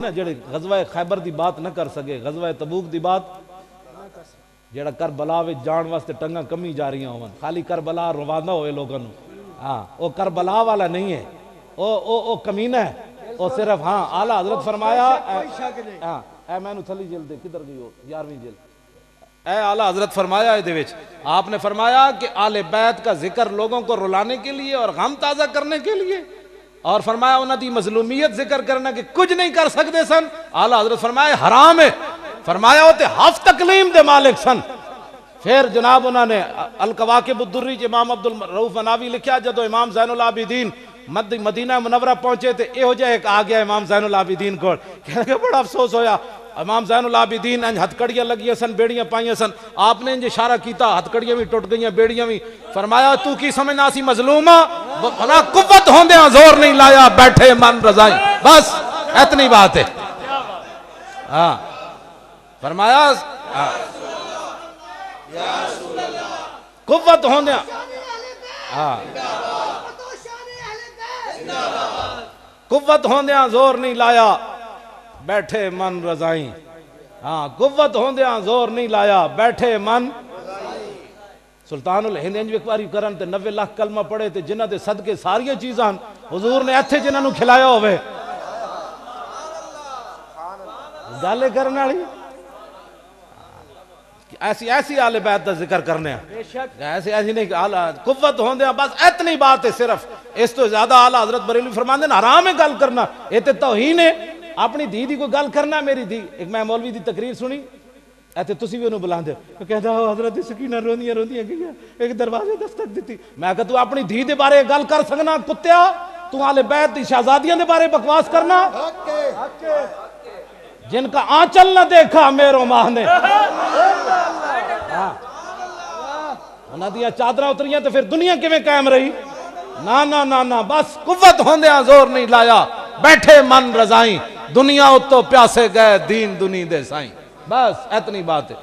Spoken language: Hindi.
जेड़े गज़वा खैबर दी बात न कर सके, गज़वा तबूक दी बात जेड़ा करबला विच जान वास्ते टंगा कमी जा रही होवन, खाली करबला रवाना होए लोगों नू। हाँ वो करबला वाला नहीं है, ओ कमीना है, वो सिर्फ हाँ आला हजरत फरमाया। हाँ ऐ मैनू थली जेल दे किधर गई हो 11वीं जेल। ऐ आला हजरत फरमाया ये विच आपने फरमाया कि आले बैत का जिक्र लोगों को रुलाने के लिए और गम ताज़ा करने के लिए, और फरमाया उन्होंने मजलूमियत जिक्र करना कि कुछ नहीं कर सकते सन। आला हजरत फरमाया हराम है, फरमाया होते हफ तकलीम दे मालिक सन। फिर जनाब उन्होंने अल कवाकिब दुर्री इमाम अब्दुल रऊफ मनावी लिखा, जदों इमाम ज़ैनुल आबिदीन मदीना मुनव्वरा पहुंचे तो यहो जिहा एक आ गया इमाम ज़ैनुल आबिदीन को, कहने बड़ा अफसोस होया। इमाम ज़ैनुल आबिदीन इंज हथकड़ियां लगियां सन, बेड़ियां पाइयां सन, आपने इंज इशारा किया, हथकड़ियां भी टुट गई, बेड़ियां भी। फरमाया तू की समझना सी मजलूमा, बना कुव्वत होंदे जोर नहीं लाया, बैठे मन रजाई, बस इतनी बात है। हाँ फरमाया कुव्वत होंदे, हाँ कुव्वत होंदे जोर नहीं लाया, बैठे मन रजाई। हाँ कुव्वत होंदे जोर नहीं लाया, बैठे मन। सुल्तानुल हिंद इंज एक बारी करन ते 90 लाख कलमा पढ़े ते जिन्हां दे सदके सारियां चीज़ां हुजूर ने इत्थे जिन्हां नूं खिलाया होवे, गल करन वाली ऐसी ऐसी आले बैत का जिक्र करने, ऐसी ऐसी नहीं कुव्वत होंदे बस इतनी बात है सिर्फ, इस तो ज्यादा आला हजरत बरेलवी फरमांदे ने हराम है गल करना, ये तो तौहीन है। अपनी धी दी कोई गल करना, मेरी धी एक मैं मौलवी दी तकरीर सुनी, ऐसे तुसी भी उन्होंने बुलाते हो, कहता हजरत सकीना रोंदियां रोंदियां गईयां, एक दरवाजे दस्तक दी। मैं कहा तू अपनी धी दे बारे गल कर सकना कुत्तिया, तू आले बैत दी शहजादियां दे बारे बकवास करना, जिनका आंचल न देखा मेरो मां ने, उन्होंने चादर उतरियां तो फिर दुनिया किवें कायम रही। ना ना ना ना बस कुव्वत होंदे जोर नहीं लाया, बैठे मन रजाई, दुनिया उत्तो प्यासे गए दीन दुनी दे साईं, बस इतनी बात है।